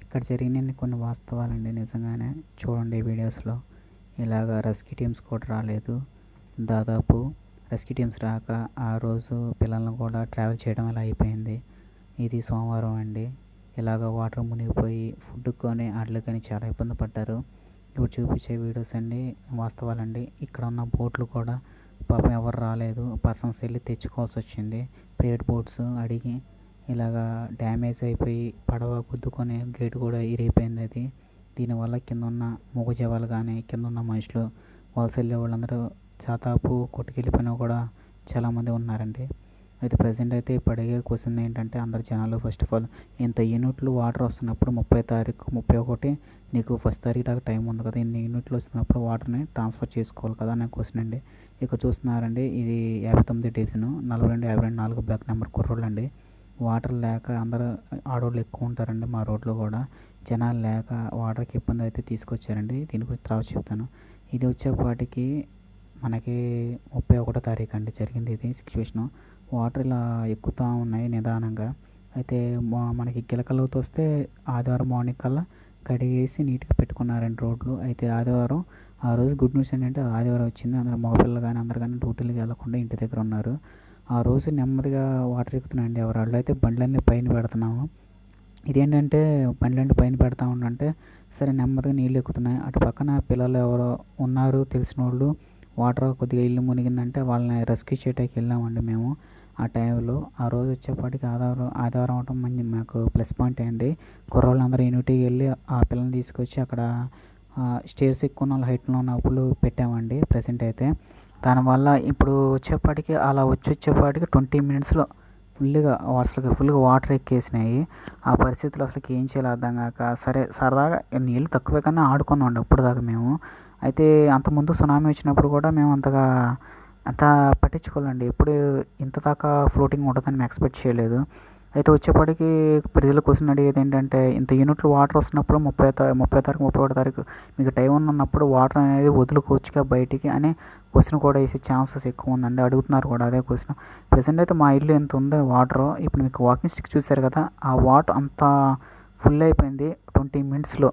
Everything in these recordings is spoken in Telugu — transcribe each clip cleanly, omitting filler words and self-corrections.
ఇక్కడ జరిగినన్ని కొన్ని వాస్తవాలండి నిజంగానే. చూడండి వీడియోస్‌లో. ఇలాగ రెస్క్యూ టీమ్స్ కూడా రాలేదు. దాదాపు రెస్క్యూ టీమ్స్ రాక ఆ రోజు పిల్లల్ని కూడా ట్రావెల్ చేయడం ఇలా అయిపోయింది. ఇది సోమవారం అండి. ఇలాగ వాటర్ మునిగిపోయి ఫుడ్ కొని ఆటిలకని చాలా ఇబ్బంది పడ్డారు. ఇప్పుడు చూపించే వీడియోస్ అండి వాస్తవాలండి. ఇక్కడ ఉన్న బోట్లు కూడా పాపం ఎవరు రాలేదు. పర్సన్స్ వెళ్ళి తెచ్చుకోవాల్సి వచ్చింది. ప్రైవేట్ బోట్స్ అడిగి ఇలాగా డ్యామేజ్ అయిపోయి పడవ గుద్దుకొని గేటు కూడా ఇరిగిపోయింది అది. దీనివల్ల కింద ఉన్న మూగజీవాలు కానీ కింద ఉన్న మనుషులు వలస వెళ్ళే వాళ్ళందరూ దాదాపు కొట్టుకెళ్ళిపోయినా కూడా చాలామంది ఉన్నారండి. అయితే ప్రజెంట్ అయితే ఇప్పుడు అడిగే క్వశ్చన్ ఏంటంటే అందరు జనాలు ఫస్ట్ ఆఫ్ ఆల్ ఇంత యూనిట్లు వాటర్ వస్తున్నప్పుడు 30 తారీఖు 31 నీకు ఫస్ట్ తారీఖు దాకా టైం ఉంది కదా, ఇన్ని యూనిట్లు వస్తున్నప్పుడు వాటర్ని ట్రాన్స్ఫర్ చేసుకోవాలి కదా అనే క్వశ్చన్ అండి. ఇక్కడ చూస్తున్నారండి ఇది 59 డివిజన్ 42 52 4 బ్లాక్ నెంబర్ కుర్రోళ్ళు అండి. వాటర్ లేక అందరూ ఆడవాళ్ళు ఎక్కువ ఉంటారండి మా రోడ్లో కూడా. జనాలు లేక వాటర్కి ఇబ్బంది అయితే తీసుకొచ్చారండి. దీని గురించి తర్వాత చెప్తాను. ఇది వచ్చేపాటికి మనకి 31 తారీఖు అండి జరిగింది ఇది సిచ్యువేషను. వాటర్ ఇలా ఎక్కుతూ ఉన్నాయి నిదానంగా. అయితే మనకి గిలకలోతు వస్తే ఆదివారం మార్నింగ్ కల్లా కడిగేసి నీట్గా పెట్టుకున్నారండి రోడ్లు. అయితే ఆదివారం ఆ రోజు గుడ్ న్యూస్ ఏంటంటే ఆదివారం వచ్చింది. అందరూ మగపిల్లలు కానీ అందరు కానీ డ్యూటీలకు వెళ్ళకుండా ఇంటి దగ్గర ఉన్నారు. ఆ రోజు నెమ్మదిగా వాటర్ ఎక్కుతున్నాయండి. ఎవరాళ్ళు అయితే బండ్లన్నీ పైన పెడుతున్నాము. ఇదేంటంటే బండ్లన్నీ పైన పెడతా ఉండంటే సరే నెమ్మదిగా నీళ్ళు ఎక్కుతున్నాయి. అటు పక్కన పిల్లలు ఎవరో ఉన్నారు తెలిసిన వాళ్ళు. వాటర్ కొద్దిగా ఇల్లు మునిగిందంటే వాళ్ళని రెస్క్యూ చేయడానికి వెళ్ళామండి మేము. ఆ టైంలో ఆ రోజు వచ్చేపాటికి ఆదివారం అవడం మాకు ప్లస్ పాయింట్ అయింది. కుర్రోళ్ళందరూ యూనిటీకి వెళ్ళి ఆ పిల్లల్ని తీసుకొచ్చి అక్కడ స్టేర్స్ ఎక్కువ ఉన్న హైట్లో ఉన్న అప్పులు పెట్టామండి ప్రజెంట్ అయితే. దానివల్ల ఇప్పుడు వచ్చేపాటికి అలా వచ్చేపాటికి 20 మినిట్స్లో ఫుల్గా వాటర్ ఎక్కేసినాయి. ఆ పరిస్థితులు అసలుకి ఏం చేయాలో అర్థం కాక సరే సరదాగా నీళ్ళు తక్కువే కానీ ఆడుకున్నాం అప్పుడు దాకా మేము. అయితే అంతకుముందు సునామీ వచ్చినప్పుడు కూడా మేము అంత పట్టించుకోలేండి. ఎప్పుడు ఇంత దాకా ఫ్లోటింగ్ ఉంటుందని మేము ఎక్స్పెక్ట్ చేయలేదు. అయితే వచ్చేప్పటికి ప్రజలు క్వశ్చన్ అడిగేది ఏంటంటే ఇంత యూనిట్లు వాటర్ వస్తున్నప్పుడు 30 తారీఖు 31 తారీఖు మీకు టైం ఉన్నప్పుడు వాటర్ అనేది వదులుకోవచ్చుగా బయటికి అనే క్వశ్చన్ కూడా వేసే ఛాన్సెస్ ఎక్కువ ఉందండి. అడుగుతున్నారు కూడా అదే క్వశ్చన్. ప్రజెంట్ అయితే మా ఇల్లు ఎంత ఉందో వాటర్ ఇప్పుడు మీకు వాకింగ్ స్టిక్ చూశారు కదా, ఆ వాటర్ అంతా ఫుల్ అయిపోయింది. 20 మినిట్స్లో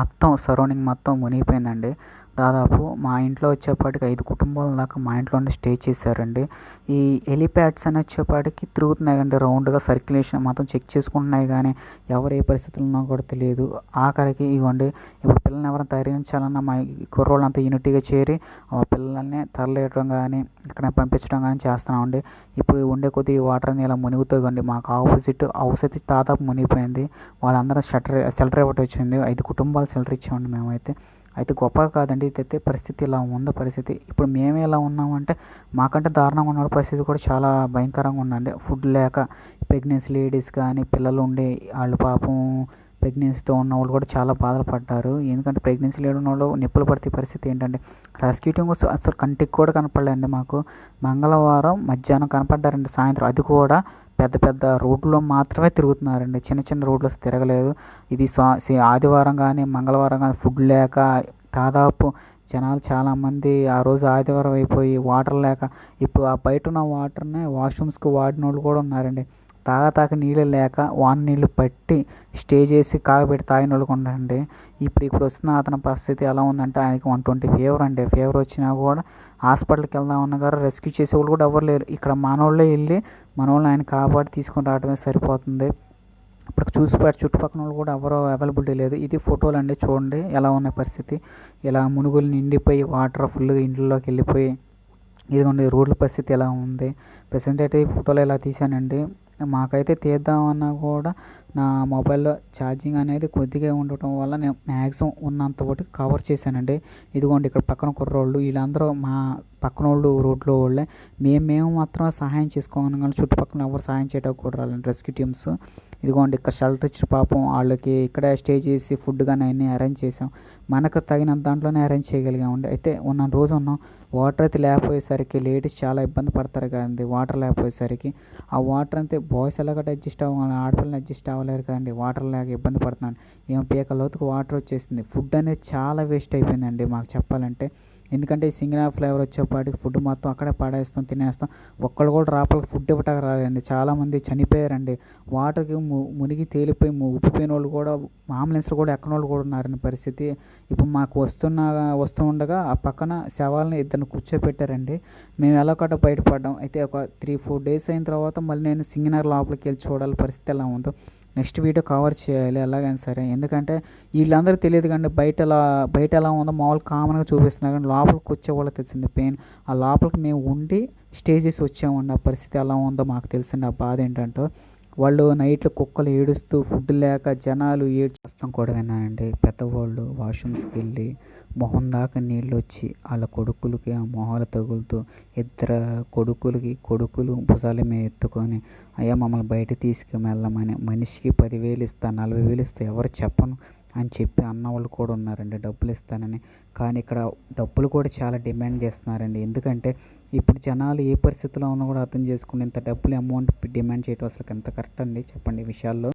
మొత్తం సరౌండింగ్ మొత్తం మునిగిపోయిందండి. దాదాపు మా ఇంట్లో వచ్చేపాటికి 5 కుటుంబాల దాకా మా ఇంట్లోనే స్టే చేశారండి. ఈ హెలిప్యాడ్స్ అని వచ్చేపాటికి తిరుగుతున్నాయి కండి రౌండ్గా సర్క్యులేషన్ మొత్తం చెక్ చేసుకుంటున్నాయి కానీ ఎవరు ఏ పరిస్థితుల్లో ఉన్నా కూడా తెలియదు. ఆఖరికి ఇవ్వండి ఇప్పుడు పిల్లల్ని ఎవరైనా తరలించాలన్నా మా కుర్రోళ్ళంతా యూనిటీగా చేరి ఆ పిల్లల్ని తరలియడం కానీ ఇక్కడ పంపించడం కానీ చేస్తున్నామండి. ఇప్పుడు ఉండే కొద్ది వాటర్ అని ఇలా మునిగుతుందండి. మాకు ఆపోజిట్ హౌస్ అయితే దాదాపు మునిగిపోయింది. వాళ్ళందరూ షెల్టర్ ఇవ్వటం వచ్చింది. 5 కుటుంబాలు షెల్టర్ ఇచ్చామండి మేమైతే. అయితే గొప్పగా కాదండి ఇదైతే పరిస్థితి ఇలా ఉందో పరిస్థితి. ఇప్పుడు మేము ఎలా ఉన్నామంటే మాకంటే దారుణంగా ఉన్న పరిస్థితి కూడా చాలా భయంకరంగా ఉందండి. ఫుడ్ లేక ప్రెగ్నెన్సీ లేడీస్ కానీ పిల్లలు ఉండి వాళ్ళు పాపం ప్రెగ్నెన్సీతో ఉన్న వాళ్ళు కూడా చాలా బాధలు పడ్డారు. ఎందుకంటే ప్రెగ్నెన్సీ లేని వాళ్ళు నిప్పులు పడితే పరిస్థితి ఏంటంటే రెస్క్యూ టీమ్ అసలు కంటికి కూడా కనపడలేండి మాకు. మంగళవారం మధ్యాహ్నం కనపడ్డారండి సాయంత్రం. అది కూడా పెద్ద పెద్ద రోడ్లో మాత్రమే తిరుగుతున్నారండి. చిన్న చిన్న రోడ్లు తిరగలేదు. ఇది ఆదివారం కానీ మంగళవారం కానీ ఫుడ్ లేక దాదాపు జనాలు చాలామంది ఆ రోజు ఆదివారం అయిపోయి వాటర్ లేక ఇప్పుడు ఆ బయట ఉన్న వాటర్ని వాష్రూమ్స్కి వాడిన వాళ్ళు కూడా ఉన్నారండి. తాగ నీళ్ళు లేక వాన నీళ్ళు పట్టి స్టే చేసి కాగబెట్టి తాగిన వాళ్ళు కూడా ఉన్నారండి. ఇప్పుడు వస్తున్న అతని పరిస్థితి ఎలా ఉందంటే ఆయనకి 120 ఫీవర్ అండి. ఫీవర్ వచ్చినా కూడా హాస్పిటల్కి వెళ్దామన్నా కానీ రెస్క్యూ చేసేవాళ్ళు కూడా ఎవరు లేరు. ఇక్కడ మనోళ్ళే వెళ్ళి మనోళ్ళని ఆయన కాపాడి తీసుకొని రావడమే సరిపోతుంది. ఇప్పుడు చుట్టుపక్కల వాళ్ళు కూడా ఎవరో అవైలబిలిటీ లేదు. ఇది ఫోటోలు అండి చూడండి ఎలా ఉన్న పరిస్థితి. ఇలా మునుగులు నిండిపోయి వాటర్ ఫుల్గా ఇంట్లోకి వెళ్ళిపోయి ఇదిగోండి రోడ్ల పరిస్థితి ఎలా ఉంది. ప్రెసెంట్ అయితే ఈ ఫోటోలు ఎలా తీశానండి. మాకైతే తీద్దామన్నా కూడా నా మొబైల్లో ఛార్జింగ్ అనేది కొద్దిగా ఉండటం వల్ల నేను మ్యాక్సిమం ఉన్నంత ఒకటి కవర్ చేశానండి. ఇదిగోండి ఇక్కడ పక్కన కుర్రోళ్ళు వీళ్ళందరూ మా పక్కన వాళ్ళు రోడ్లో వాళ్ళే. మేము మాత్రం సహాయం చేసుకోమని కానీ చుట్టుపక్కల ఎవరు సహాయం చేయడానికి కూడా రాలండి రెస్క్యూ టీమ్స్. ఇదిగోండి ఇక్కడ షెల్టర్ ఇచ్చిన పాపం వాళ్ళకి ఇక్కడే స్టే చేసి ఫుడ్ కానీ అన్నీ అరేంజ్ చేసాం. మనకు తగినంత దాంట్లోనే అరేంజ్ చేయగలిగామండి. అయితే ఉన్న రోజు ఉన్నాం. వాటర్ అయితే లేకపోయేసరికి లేడీస్ చాలా ఇబ్బంది పడతారు కదండి వాటర్ లేకపోయేసరికి. ఆ వాటర్ అంతే బాయ్స్ ఎలాగట్టు అడ్జస్ట్ అవ్వాలి, ఆడపిల్లలు అడ్జస్ట్ అవ్వలేరు కదండి. వాటర్ లేక ఇబ్బంది పడుతున్నాను. ఏమో పీక లోతుకు వాటర్ వచ్చేసింది. ఫుడ్ అనేది చాలా వేస్ట్ అయిపోయిందండి మాకు చెప్పాలంటే. ఎందుకంటే ఈ సింగనార్ ఫ్లేవర్ వచ్చేపాటికి ఫుడ్ మొత్తం అక్కడే పడేస్తాం, తినేస్తాం. ఒక్కళ్ళు కూడా రాపలికి ఫుడ్ ఇవ్వటానికి రాలేదండి. చాలామంది చనిపోయారండి. వాటర్కి మునిగి తేలిపోయి ఉప్పిపోయిన వాళ్ళు కూడా, అంబులెన్స్లో కూడా ఎక్కని వాళ్ళు కూడా ఉన్నారండి పరిస్థితి. ఇప్పుడు మాకు వస్తూ ఉండగా ఆ పక్కన శవాలను ఇద్దరిని కూర్చోపెట్టారండి. మేము ఎలా కట్ట బయటపడ్డాం. అయితే ఒక 3-4 డేస్ అయిన తర్వాత మళ్ళీ నేను సింగనార్ లోపలికి వెళ్ళి చూడాలి పరిస్థితి ఎలా ఉందో. నెక్స్ట్ వీడియో కవర్ చేయాలి ఎలాగైనా సరే. ఎందుకంటే వీళ్ళందరూ తెలియదు కానీ బయట ఎలా ఉందో మామూలు కామన్గా చూపిస్తున్నారు, కానీ లోపలికి వచ్చే వాళ్ళకి తెలిసింది పెయిన్. ఆ లోపలికి మేము ఉండి స్టే చేసి వచ్చామండి. ఆ పరిస్థితి ఎలా ఉందో మాకు తెలిసింది. ఆ బాధ ఏంటంటే వాళ్ళు నైట్లో కుక్కలు ఏడుస్తూ ఫుడ్ లేక జనాలు ఏడ్చేస్తాం కూడా విన్నానండి. పెద్దవాళ్ళు వాష్రూమ్స్కి వెళ్ళి మొహం దాకా నీళ్ళు వచ్చి వాళ్ళ కొడుకులకి ఆ మొహాలు తగులుతూ, ఇద్దరు కొడుకులు భుజాల మీద ఎత్తుకొని అయ్యా మమ్మల్ని బయట తీసుకువెళ్ళమని, మనిషికి 10,000 ఇస్తా, 40,000 ఇస్తా, ఎవరు చెప్పను అని చెప్పి అన్నవాళ్ళు కూడా ఉన్నారండి డబ్బులు ఇస్తానని. కానీ ఇక్కడ డబ్బులు కూడా చాలా డిమాండ్ చేస్తున్నారండి. ఎందుకంటే ఇప్పుడు జనాలు ఏ పరిస్థితిలో ఉన్నా కూడా అర్థం చేసుకుని ఇంత డబ్బులు అమౌంట్ డిమాండ్ చేయడం అసలు ఎంత కరెక్ట్ అండి చెప్పండి ఈ విషయాల్లో.